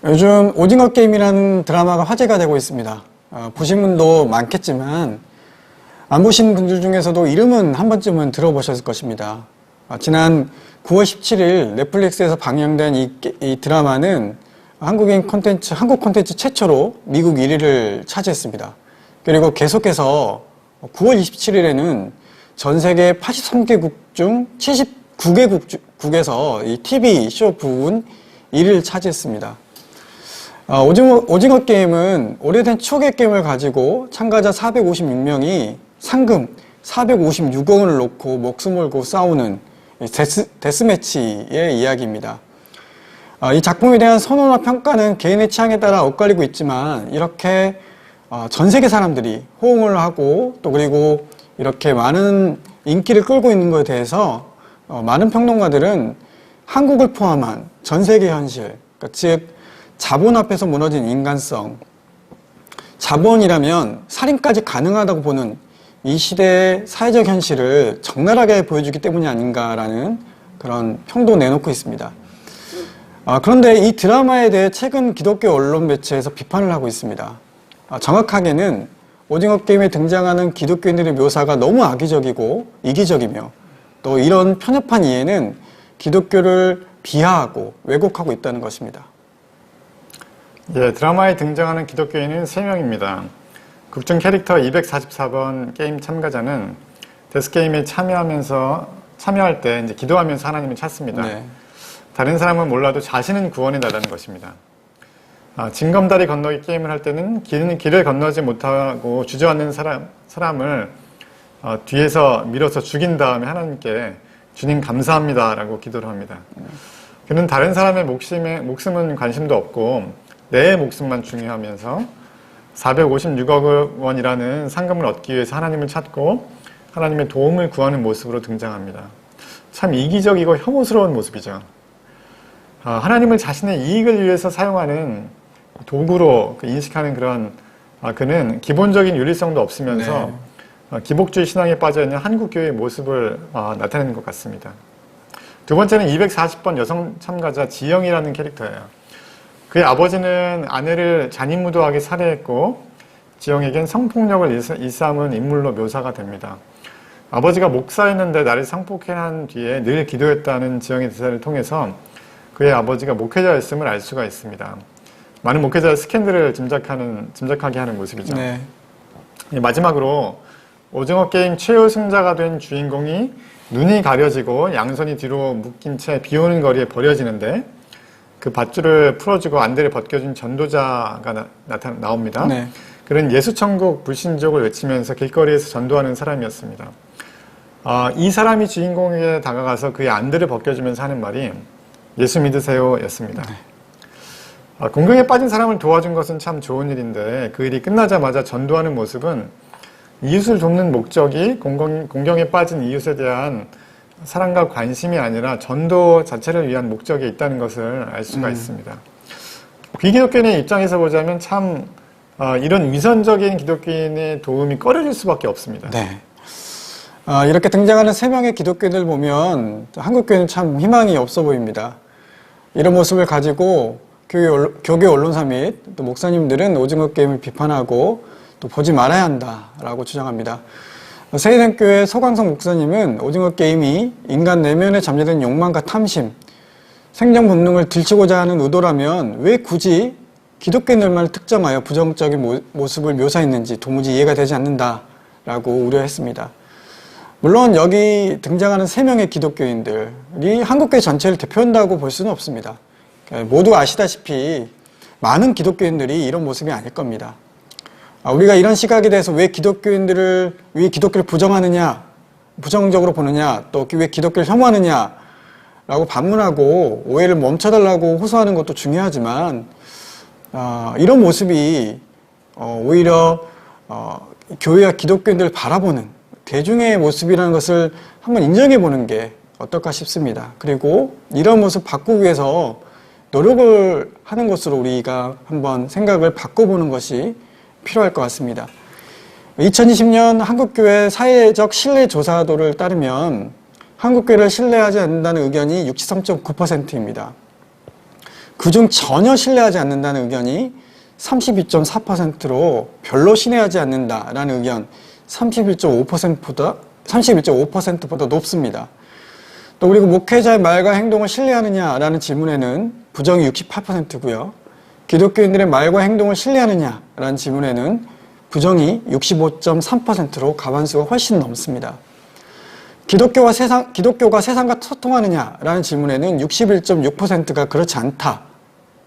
요즘 오징어 게임이라는 드라마가 화제가 되고 있습니다. 보신 분도 많겠지만 안 보신 분들 중에서도 이름은 한 번쯤은 들어보셨을 것입니다. 지난 9월 17일 넷플릭스에서 방영된 이 드라마는 한국 콘텐츠 최초로 미국 1위를 차지했습니다. 그리고 계속해서 9월 27일에는 전 세계 83개국 중 79개국에서 이 TV 쇼 부분 1위를 차지했습니다. 오징어 게임은 오래된 추억의 게임을 가지고 참가자 456명이 상금 456억 원을 놓고 목숨 걸고 싸우는 데스매치의 이야기입니다. 이 작품에 대한 선호나 평가는 개인의 취향에 따라 엇갈리고 있지만 이렇게 전 세계 사람들이 호응을 하고 또 그리고 이렇게 많은 인기를 끌고 있는 것에 대해서 많은 평론가들은 한국을 포함한 전 세계 현실, 그러니까 즉 자본 앞에서 무너진 인간성, 자본이라면 살인까지 가능하다고 보는 이 시대의 사회적 현실을 적나라하게 보여주기 때문이 아닌가라는 그런 평도 내놓고 있습니다. 그런데 이 드라마에 대해 최근 기독교 언론 매체에서 비판을 하고 있습니다. 정확하게는 오징어 게임에 등장하는 기독교인들의 묘사가 너무 악의적이고 이기적이며 또 이런 편협한 이해는 기독교를 비하하고 왜곡하고 있다는 것입니다. 예, 드라마에 등장하는 기독교인은 3명입니다. 극중 캐릭터 244번 게임 참가자는 데스게임에 참여할 때 이제 기도하면서 하나님을 찾습니다. 네. 다른 사람은 몰라도 자신은 구원에 나다는 것입니다. 징검다리 건너기 게임을 할 때는 길을 건너지 못하고 주저앉는 사람을 뒤에서 밀어서 죽인 다음에 하나님께 주님 감사합니다 라고 기도를 합니다. 그는 다른 사람의 목숨은 관심도 없고 내 목숨만 중요하면서 456억 원이라는 상금을 얻기 위해서 하나님을 찾고 하나님의 도움을 구하는 모습으로 등장합니다. 참 이기적이고 혐오스러운 모습이죠. 하나님을 자신의 이익을 위해서 사용하는 도구로 인식하는 그런 그는 기본적인 윤리성도 없으면서 기복주의 신앙에 빠져있는 한국교회의 모습을 나타내는 것 같습니다. 두 번째는 240번 여성 참가자 지영이라는 캐릭터예요. 그의 아버지는 아내를 잔인무도하게 살해했고 지영에겐 성폭력을 일삼은 인물로 묘사가 됩니다. 아버지가 목사였는데 나를 성폭행한 뒤에 늘 기도했다는 지영의 대사를 통해서 그의 아버지가 목회자였음을 알 수가 있습니다. 많은 목회자의 스캔들을 짐작하게 하는 모습이죠. 네. 마지막으로 오징어 게임 최우승자가 된 주인공이 눈이 가려지고 양손이 뒤로 묶인 채 비오는 거리에 버려지는데 그 밧줄을 풀어주고 안대를 벗겨준 전도자가 나옵니다. 네. 그는 예수천국 불신족을 외치면서 길거리에서 전도하는 사람이었습니다. 이 사람이 주인공에게 다가가서 그의 안대를 벗겨주면서 하는 말이 예수 믿으세요 였습니다. 네. 공경에 빠진 사람을 도와준 것은 참 좋은 일인데 그 일이 끝나자마자 전도하는 모습은 이웃을 돕는 목적이 공경에 빠진 이웃에 대한 사랑과 관심이 아니라 전도 자체를 위한 목적에 있다는 것을 알 수가 있습니다. 비기독교인의 입장에서 보자면 참 이런 위선적인 기독교인의 도움이 꺼려질 수밖에 없습니다. 네. 이렇게 등장하는 3명의 기독교인들 보면 한국교회는 참 희망이 없어 보입니다. 이런 모습을 가지고 교계 언론사 및 또 목사님들은 오징어 게임을 비판하고 또 보지 말아야 한다라고 주장합니다. 세이den교회 서광석 목사님은 오징어 게임이 인간 내면에 잠재된 욕망과 탐심, 생존 본능을 들추고자 하는 의도라면 왜 굳이 기독교인들만 특정하여 부정적인 모습을 묘사했는지 도무지 이해가 되지 않는다라고 우려했습니다. 물론 여기 등장하는 3명의 기독교인들이 한국교회 전체를 대표한다고 볼 수는 없습니다. 모두 아시다시피 많은 기독교인들이 이런 모습이 아닐 겁니다. 우리가 이런 시각에 대해서 왜 기독교를 부정하느냐, 부정적으로 보느냐, 또 왜 기독교를 혐오하느냐 라고 반문하고 오해를 멈춰달라고 호소하는 것도 중요하지만 이런 모습이 오히려 교회와 기독교인들을 바라보는 대중의 모습이라는 것을 한번 인정해 보는 게 어떨까 싶습니다. 그리고 이런 모습 바꾸기 위해서 노력을 하는 것으로 우리가 한번 생각을 바꿔보는 것이 필요할 것 같습니다. 2020년 한국교회 사회적 신뢰 조사도를 따르면 한국교회를 신뢰하지 않는다는 의견이 63.9%입니다. 그중 전혀 신뢰하지 않는다는 의견이 32.4%로 별로 신뢰하지 않는다라는 의견 31.5%보다 높습니다. 또 그리고 목회자의 말과 행동을 신뢰하느냐라는 질문에는 부정이 68%고요. 기독교인들의 말과 행동을 신뢰하느냐라는 질문에는 부정이 65.3%로 과반수가 훨씬 넘습니다. 기독교가 세상과 소통하느냐라는 질문에는 61.6%가 그렇지 않다.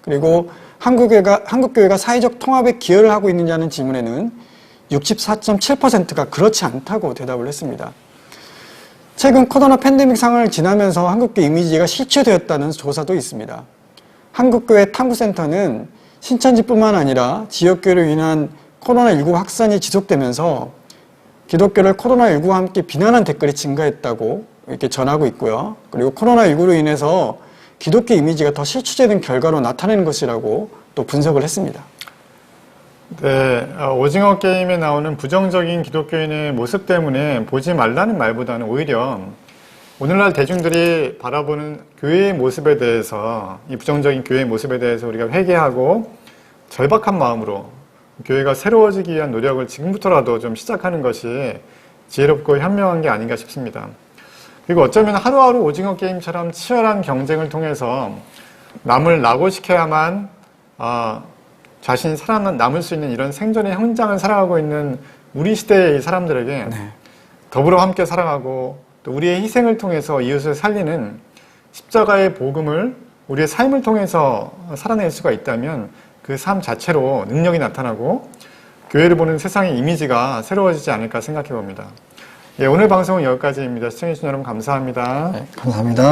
그리고 한국교회가 사회적 통합에 기여를 하고 있느냐는 질문에는 64.7%가 그렇지 않다고 대답을 했습니다. 최근 코로나 팬데믹 상황을 지나면서 한국교회 이미지가 실추되었다는 조사도 있습니다. 한국교회 탐구센터는 신천지뿐만 아니라 지역교회로 인한 코로나19 확산이 지속되면서 기독교를 코로나19와 함께 비난한 댓글이 증가했다고 이렇게 전하고 있고요. 그리고 코로나19로 인해서 기독교 이미지가 더 실추되는 결과로 나타내는 것이라고 또 분석을 했습니다. 네, 오징어 게임에 나오는 부정적인 기독교인의 모습 때문에 보지 말라는 말보다는 오히려 오늘날 대중들이 바라보는 교회의 모습에 대해서, 이 부정적인 교회의 모습에 대해서 우리가 회개하고 절박한 마음으로 교회가 새로워지기 위한 노력을 지금부터라도 좀 시작하는 것이 지혜롭고 현명한 게 아닌가 싶습니다. 그리고 어쩌면 하루하루 오징어 게임처럼 치열한 경쟁을 통해서 남을 낙오시켜야만 자신이 남을 수 있는 이런 생존의 현장을 살아가고 있는 우리 시대의 사람들에게 더불어 함께 살아가고 또 우리의 희생을 통해서 이웃을 살리는 십자가의 복음을 우리의 삶을 통해서 살아낼 수가 있다면 그 삶 자체로 능력이 나타나고 교회를 보는 세상의 이미지가 새로워지지 않을까 생각해 봅니다. 예, 오늘 방송은 여기까지입니다. 시청해주신 여러분 감사합니다. 네, 감사합니다.